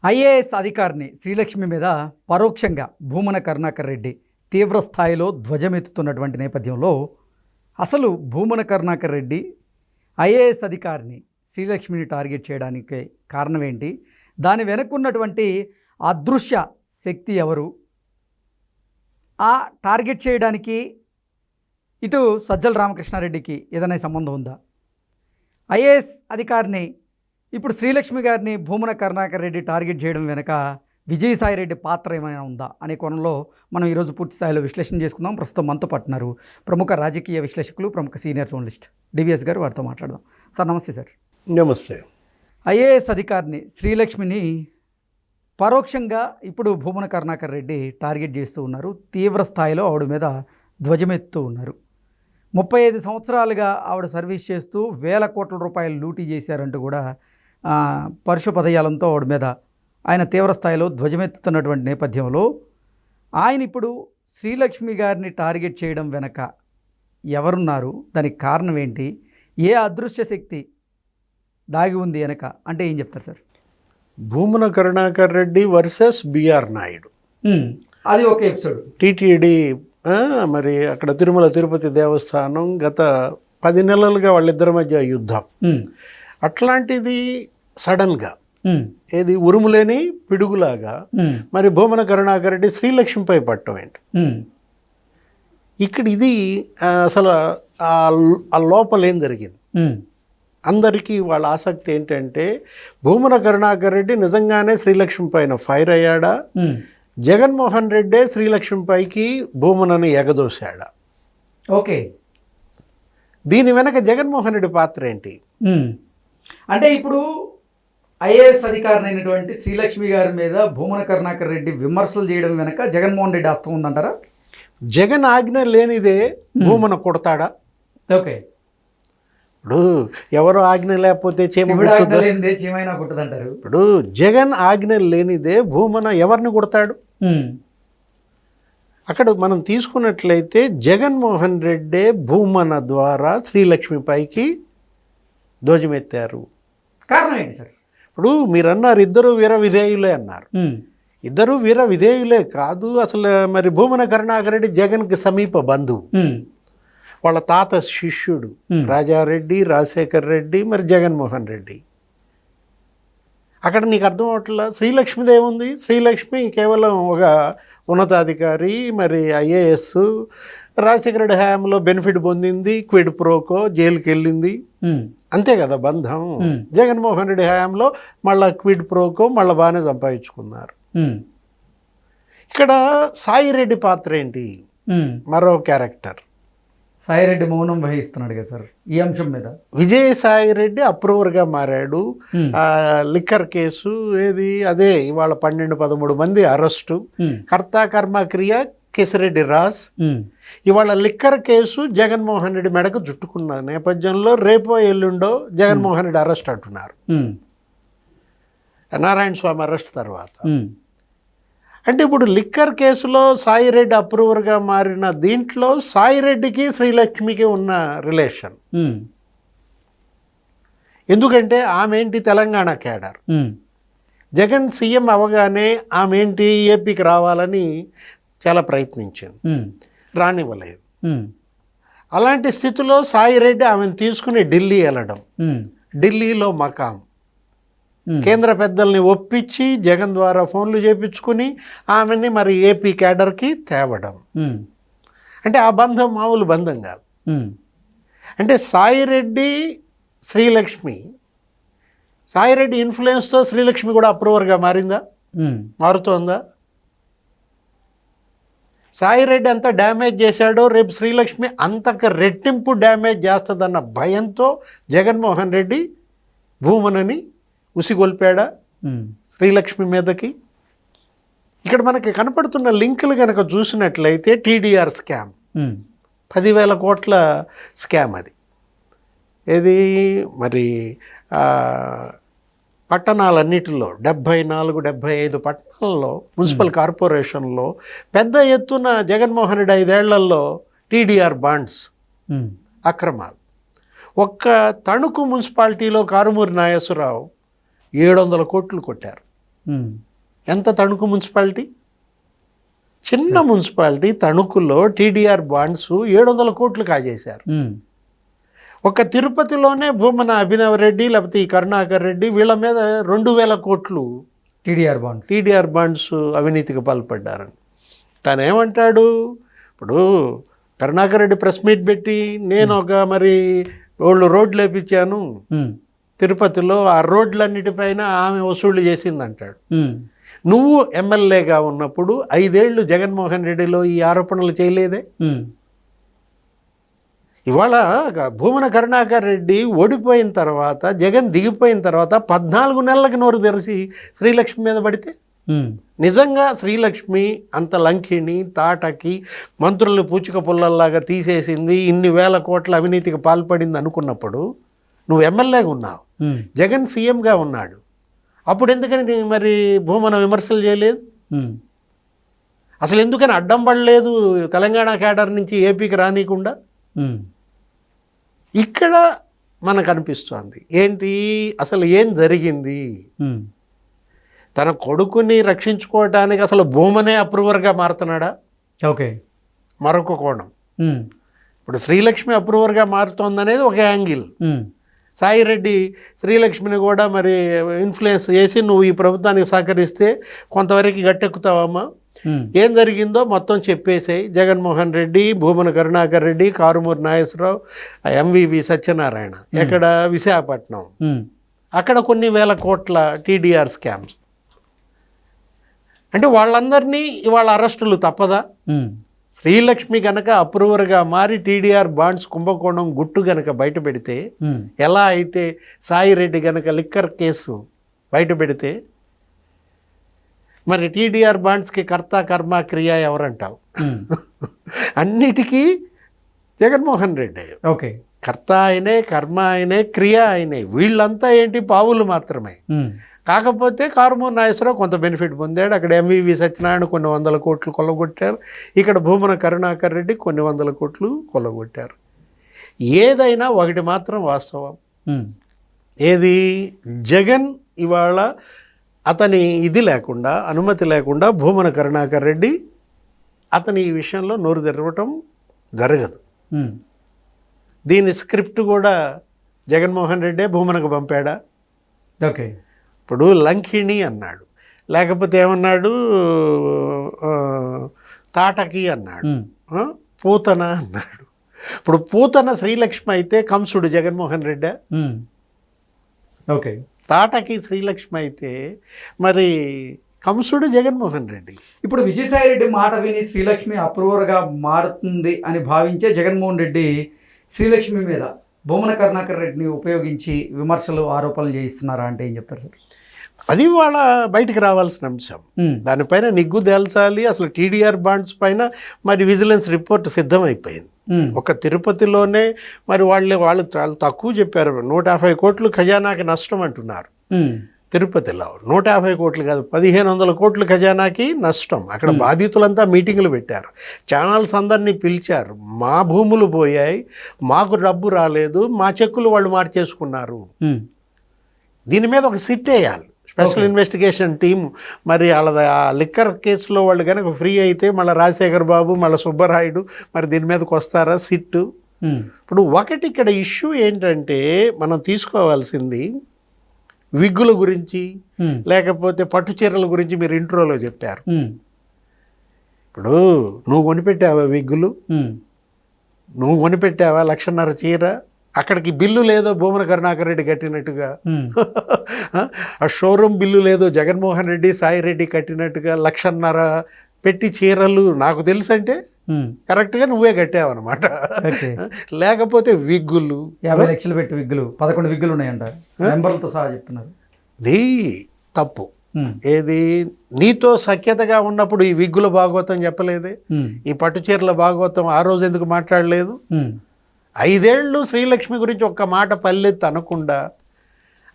IAS అధికారిని శ్రీలక్ష్మి మీద పరోక్షంగా భూమన కరుణాకర్ రెడ్డి తీవ్ర స్థాయిలో ధ్వజమెత్తుతున్నటువంటి నేపథ్యంలో అసలు భూమన కరుణాకర్ రెడ్డి ఐఏఎస్ అధికారిని శ్రీలక్ష్మిని టార్గెట్ చేయడానికి కారణం ఏంటి, దాని వెనుకున్నటువంటి అదృశ్య శక్తి ఎవరు, ఆ టార్గెట్ చేయడానికి ఇటు సజ్జల రామకృష్ణారెడ్డికి ఏదైనా సంబంధం ఉందా, ఐఏఎస్ అధికారిని ఇప్పుడు శ్రీలక్ష్మి గారిని భూమన కరుణాకర్ రెడ్డి టార్గెట్ చేయడం వెనుక విజయసాయి రెడ్డి పాత్ర ఏమైనా ఉందా అనే కోణంలో మనం ఈరోజు పూర్తి స్థాయిలో విశ్లేషణ చేసుకుందాం. ప్రస్తుతం మనతో పట్టున్నారు ప్రముఖ రాజకీయ విశ్లేషకులు, ప్రముఖ సీనియర్ జర్నలిస్ట్ డివిఎస్ గారు. వారితో మాట్లాడదాం. సార్ నమస్తే. సార్ నమస్తే. ఐఏఎస్ అధికారిని శ్రీలక్ష్మిని పరోక్షంగా ఇప్పుడు భూమన కరుణాకర్ రెడ్డి టార్గెట్ చేస్తూ ఉన్నారు. తీవ్ర స్థాయిలో ఆవిడ మీద ధ్వజమెత్తూ ఉన్నారు. 35 సంవత్సరాలుగా ఆవిడ సర్వీస్ చేస్తూ వేల కోట్ల రూపాయలు లూటీ చేశారంటూ కూడా పరుష పదయాలంతో ఆవిడ మీద ఆయన తీవ్ర స్థాయిలో ధ్వజమెత్తుతున్నటువంటి నేపథ్యంలో ఆయన ఇప్పుడు శ్రీలక్ష్మి గారిని టార్గెట్ చేయడం వెనక ఎవరున్నారు, దానికి కారణం ఏంటి, ఏ అదృశ్య శక్తి దాగి ఉంది వెనక అంటే ఏం చెప్తారు sir? Bhumana Karunakar Reddy versus BR Naidu, అది ఒక ఎపిసోడ్. టీటీడీ మరి అక్కడ తిరుమల తిరుపతి దేవస్థానం గత 10 నెలలుగా వాళ్ళిద్దరి మధ్య యుద్ధం. అట్లాంటిది సడన్గా ఏది ఉరుములేని పిడుగులాగా మరి భూమన కరుణాకర్ రెడ్డి శ్రీలక్ష్మిపై పట్టం ఏంటి ఇక్కడ? ఇది అసలు ఆ లోపల ఏం జరిగింది? అందరికీ వాళ్ళ ఆసక్తి ఏంటంటే భూమన కరుణాకర్ రెడ్డి నిజంగానే శ్రీలక్ష్మి పైన ఫైర్ అయ్యాడా, జగన్మోహన్ రెడ్డే శ్రీలక్ష్మిపైకి భూమనని ఎగదోశాడా? ఓకే, దీని వెనక జగన్మోహన్ రెడ్డి పాత్ర ఏంటి అంటే ఇప్పుడు ఐఏఎస్ అధికారిని అయినటువంటి శ్రీలక్ష్మి గారి మీద భూమన కరుణాకర్ రెడ్డి విమర్శలు చేయడం వెనక జగన్మోహన్ రెడ్డి హస్తం ఉందంటారా? జగన్ ఆజ్ఞ లేనిదే భూమన కొడతాడా? ఓకే, ఇప్పుడు ఎవరు ఆజ్ఞ లేకపోతే చీమైనా కొట్టదంటారు. ఇప్పుడు జగన్ ఆజ్ఞ లేనిదే భూమన ఎవరిని కొడతాడు? అక్కడ మనం తీసుకున్నట్లయితే జగన్మోహన్ రెడ్డే భూమన ద్వారా శ్రీలక్ష్మిపైకి ధ్వజమెత్తారు. కారణం ఏంటి సార్? ఇప్పుడు మీరు అన్నారు ఇద్దరు వీర విధేయులే అన్నారు. ఇద్దరు వీర విధేయులే కాదు, అసలు మరి భూమన కరుణాకర్ రెడ్డి జగన్కి సమీప బంధువు. వాళ్ళ తాత శిష్యుడు రాజారెడ్డి, రాజశేఖర్ రెడ్డి, మరి జగన్మోహన్ రెడ్డి. అక్కడ నీకు అర్థం అవట్లా శ్రీలక్ష్మిదేముంది? శ్రీలక్ష్మి కేవలం ఒక ఉన్నతాధికారి, మరి ఐఏఎస్, రాజశేఖర రెడ్డి హయాంలో బెనిఫిట్ పొందింది, క్విడ్ ప్రోకో జైలుకి వెళ్ళింది, అంతే కదా బంధం. జగన్మోహన్ రెడ్డి హయాంలో మళ్ళీ క్విడ్ ప్రోకో మళ్ళీ బాగానే సంపాదించుకున్నారు. ఇక్కడ సాయిరెడ్డి పాత్ర ఏంటి? మరో క్యారెక్టర్. సాయిరెడ్డి మౌనం వహిస్తున్నాడు కదా సార్ ఈ అంశం మీద. విజయసాయిరెడ్డి అప్రూవర్గా మారాడు. లిక్కర్ కేసు ఏది అదే ఇవాళ 12-13 మంది అరెస్టు. కర్త కర్మ క్రియ కేసిరెడ్డి రాజ్. ఇవాళ లిక్కర్ కేసు జగన్మోహన్ రెడ్డి మెడకు జుట్టుకున్న నేపథ్యంలో రేపో ఎల్లుండో జగన్మోహన్ రెడ్డి అరెస్ట్ అంటున్నారు, నారాయణ స్వామి అరెస్ట్ తర్వాత. అంటే ఇప్పుడు లిక్కర్ కేసులో సాయిరెడ్డి అప్రూవర్గా మారిన దీంట్లో సాయిరెడ్డికి శ్రీలక్ష్మికి ఉన్న రిలేషన్. ఎందుకంటే ఆమె ఏంటి తెలంగాణ క్యాడర్. జగన్ సీఎం అవగానే ఆమె ఏంటి ఏపీకి రావాలని చాలా ప్రయత్నించింది, రానివ్వలేదు. అలాంటి స్థితిలో సాయిరెడ్డి ఆమెను తీసుకుని ఢిల్లీ వెళ్ళడం, ఢిల్లీలో మకాం, కేంద్ర పెద్దల్ని ఒప్పించి జగన్ ద్వారా ఫోన్లు చేయించుకుని ఆమెని మరి ఏపీ క్యాడర్కి తేవడం. అంటే ఆ బంధం మామూలు బంధం కాదు. అంటే సాయిరెడ్డి శ్రీలక్ష్మి, సాయిరెడ్డి ఇన్ఫ్లుయెన్స్తో శ్రీలక్ష్మి కూడా అప్రూవర్గా మారిందా, మారుతోందా? సాయిరెడ్డి అంత డ్యామేజ్ చేశాడో రేపు శ్రీలక్ష్మి అంతకు రెట్టింపు డ్యామేజ్ చేస్తుందన్న భయంతో జగన్మోహన్ రెడ్డి భూమనని ఉసిగొల్పాడా శ్రీలక్ష్మి మీదకి? ఇక్కడ మనకి కనపడుతున్న లింకులు కనుక చూసినట్లయితే టీడీఆర్ స్కామ్, 10,000 కోట్ల స్కామ్. అది ఏది మరి పట్టణాలన్నిటిలో 74-75 పట్టణాల్లో మున్సిపల్ కార్పొరేషన్లో పెద్ద ఎత్తున జగన్మోహన్ రెడ్డి 5 ఏళ్లలో టీడీఆర్ బాండ్స్ అక్రమాలు. ఒక్క తణుకు మున్సిపాలిటీలో కారుమూరి నాగేశ్వరరావు 700 కోట్లు కొట్టారు. ఉమ్. ఎంత తణుకు మున్సిపాలిటీ? చిన్న మున్సిపాలిటీ తణుకులో టీడీఆర్ బాండ్స్ 700 కోట్లు కాజేశారు. ఉమ్. ఒక తిరుపతిలోనే భూమన అభినవ్ రెడ్డి లేకపోతే ఈ కరుణాకర్ రెడ్డి వీళ్ళ మీద 2000 కోట్లు టీడీఆర్ బాండ్స్ అవినీతికి పాల్పడ్డారని. తను ఏమంటాడు ఇప్పుడు? కరుణాకర్ రెడ్డి ప్రెస్ మీట్ పెట్టి నేను ఒక మరి వాళ్ళు రోడ్లు వేపించాను తిరుపతిలో, ఆ రోడ్లన్నిటిపైన ఆమె వసూళ్లు చేసిందంటాడు. నువ్వు ఎమ్మెల్యేగా ఉన్నప్పుడు 5 ఏళ్ళు జగన్మోహన్ రెడ్డిలో ఈ ఆరోపణలు చేయలేదే? ఇవాళ భూమన కరుణాకర్ రెడ్డి ఓడిపోయిన తర్వాత, జగన్ దిగిపోయిన తర్వాత 14 నెలలకు నోరు తెరిచి శ్రీలక్ష్మి మీద పడితే, నిజంగా శ్రీలక్ష్మి అంత లంకిని తాటకి మంత్రులు పూచిక పుల్లల్లాగా తీసేసింది, ఇన్ని వేల కోట్ల అవినీతికి పాల్పడింది అనుకున్నప్పుడు నువ్వు ఎమ్మెల్యేగా ఉన్నావు, జగన్ సీఎంగా ఉన్నాడు, అప్పుడు ఎందుకని మరి భూమన విమర్శలు చేయలేదు? అసలు ఎందుకని అడ్డం పడలేదు తెలంగాణ కేడర్ నుంచి ఏపీకి రానికుండా? ఇక్కడ మనకు అనిపిస్తోంది ఏంటి అసలు ఏం జరిగింది? తన కొడుకుని రక్షించుకోవడానికి అసలు భూమనే అప్రూవర్గా మారుతున్నాడా? ఓకే, మరొక కోణం. ఇప్పుడు శ్రీలక్ష్మి అప్రూవర్గా మారుతోందనేది ఒక యాంగిల్. సాయిరెడ్డి శ్రీలక్ష్మిని కూడా మరి ఇన్ఫ్లుయెన్స్ చేసి నువ్వు ఈ ప్రభుత్వానికి సహకరిస్తే కొంతవరకు గట్టెక్కుతావమ్మా, ఏం జరిగిందో మొత్తం చెప్పేసాయి. జగన్మోహన్ రెడ్డి, భూమన కరుణాకర్ రెడ్డి, కారుమూరి నాగేశ్వరరావు, ఎంవివి సత్యనారాయణ ఎక్కడ విశాఖపట్నం, అక్కడ కొన్ని వేల కోట్ల టీడీఆర్ స్కామ్స్. అంటే వాళ్ళందరినీ ఇవాళ అరెస్టులు తప్పదా? శ్రీలక్ష్మి గనక అప్రూవర్గా మారి టీడీఆర్ బాండ్స్ కుంభకోణం గుట్టు గనక బయట పెడితే, ఎలా అయితే సాయిరెడ్డి గనక లిక్కర్ కేసు బయట పెడితే, మరి టీడీఆర్ బాండ్స్కి కర్త కర్మ క్రియ ఎవరంటావు? అన్నిటికీ జగన్మోహన్ రెడ్డి. ఓకే, కర్త ఆయనే, కర్మ ఆయనే, క్రియ ఆయనే. వీళ్ళంతా ఏంటి పావులు మాత్రమే. కాకపోతే కారుమూరి నాగేశ్వరరావు కొంత బెనిఫిట్ పొందాడు. అక్కడ ఎంవివి సత్యనారాయణ కొన్ని 100 కోట్లు కొల్లగొట్టారు. ఇక్కడ భూమన కరుణాకర్ రెడ్డి కొన్ని 100 కోట్లు కొల్లగొట్టారు. ఏదైనా ఒకటి మాత్రం వాస్తవం, ఏది? జగన్ ఇవాళ అతని ఇది లేకుండా, అనుమతి లేకుండా భూమన కరుణాకర్ రెడ్డి అతని ఈ విషయంలో నోరు తెరవటం జరగదు. దీని స్క్రిప్ట్ కూడా జగన్మోహన్ రెడ్డే భూమనకు పంపాడా? ఓకే, ఇప్పుడు లంకిణి అన్నాడు, లేకపోతే ఏమన్నాడు తాటకి అన్నాడు, పూతన అన్నాడు. ఇప్పుడు పూతన శ్రీలక్ష్మి అయితే కంసుడు జగన్మోహన్ రెడ్డి. ఓకే, తాటకి శ్రీలక్ష్మి అయితే మరి కంసుడు జగన్మోహన్ రెడ్డి. ఇప్పుడు విజయసాయి రెడ్డి మాట విని శ్రీలక్ష్మి అప్రూవర్గా మారుతుంది అని భావించే జగన్మోహన్ రెడ్డి శ్రీలక్ష్మి మీద భూమన కరుణాకర్ రెడ్డిని ఉపయోగించి విమర్శలు, ఆరోపణలు చేయిస్తున్నారా అంటే ఏం చెప్తారు సార్? అది వాళ్ళ బయటికి రావాల్సిన అంశం. దానిపైన నిగ్గు తేల్చాలి. అసలు టీడీఆర్ బాండ్స్ పైన మరి విజిలెన్స్ రిపోర్ట్ సిద్ధమైపోయింది. ఒక తిరుపతిలోనే మరి వాళ్ళు చాలా తక్కువ చెప్పారు. 150 కోట్లు ఖజానాకి నష్టం అంటున్నారు. తిరుపతిలో 150 కోట్లు కాదు, 1500 కోట్లు ఖజానాకి నష్టం. అక్కడ బాధితులంతా మీటింగులు పెట్టారు, ఛానల్స్ అందరినీ పిలిచారు. మా భూములు పోయాయి, మాకు డబ్బు రాలేదు, మా చెక్కులు వాళ్ళు మార్చేసుకున్నారు. దీని మీద ఒక సిట్ వేయాలి, స్పెషల్ ఇన్వెస్టిగేషన్ టీము. మరి వాళ్ళ ఆ లిక్కర్ కేసులో వాళ్ళు కనుక ఫ్రీ అయితే మళ్ళీ రాజశేఖర్ బాబు, మళ్ళీ సుబ్బరాయుడు మరి దీని మీదకి వస్తారా సిట్టు? ఇప్పుడు ఒకటి ఇక్కడ ఇష్యూ ఏంటంటే మనం తీసుకోవాల్సింది విగ్గుల గురించి, లేకపోతే పట్టు చీరల గురించి మీరు ఇంట్రోలో చెప్పారు. ఇప్పుడు నువ్వు కొనిపెట్టావా విగ్గులు? నువ్వు కొనిపెట్టావా 1,50,000 చీర? అక్కడికి బిల్లు లేదో భూమన కరుణాకర్ రెడ్డి కట్టినట్టుగా, ఆ షోరూమ్ బిల్లు లేదో జగన్మోహన్ రెడ్డి, సాయిరెడ్డి కట్టినట్టుగా 1,50,000 పెట్టి చీరలు నాకు తెలుసు అంటే కరెక్ట్గా నువ్వే కట్టావన్నమాట. లేకపోతే విగ్గులు 50 లక్షలు పెట్టి విగ్గులు 11 విగ్గులు ఉన్నాయంట, మెంబర్లతో సహా చెప్తున్నారు. ఇది తప్పు. ఏది? నీతో సఖ్యతగా ఉన్నప్పుడు ఈ విగ్గుల భాగవతం చెప్పలేదే, ఈ పట్టు చీరల భాగవతం ఆ రోజు ఎందుకు మాట్లాడలేదు? 5 ఏళ్ళు శ్రీలక్ష్మి గురించి ఒక్క మాట పల్లెత్తి అనకుండా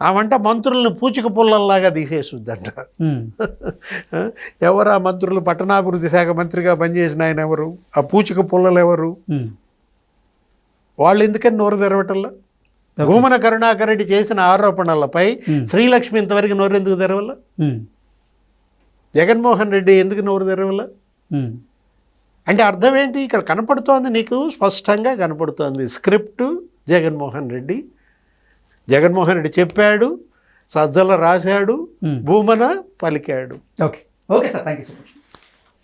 ఆమంట మంత్రులను పూచిక పుల్లల్లాగా తీసేసుద్దంట. ఎవరు ఆ మంత్రులు? పట్టణాభివృద్ధి శాఖ మంత్రిగా పనిచేసిన ఆయన ఎవరు? ఆ పూచిక పుల్లలు ఎవరు? వాళ్ళు ఎందుకని నోరు తెరవటల్లా? భూమన కరుణాకర్ రెడ్డి చేసిన ఆరోపణలపై శ్రీలక్ష్మి ఇంతవరకు నోరు ఎందుకు తెరవల్ల? జగన్మోహన్ రెడ్డి ఎందుకు నోరు తెరవల? అంటే అర్థం ఏంటి? ఇక్కడ కనపడుతోంది, నీకు స్పష్టంగా కనపడుతోంది స్క్రిప్టు. జగన్మోహన్ రెడ్డి చెప్పాడు, సజ్జల రాశాడు, భూమన పలికాడు. Okay okay sir, thank you so much.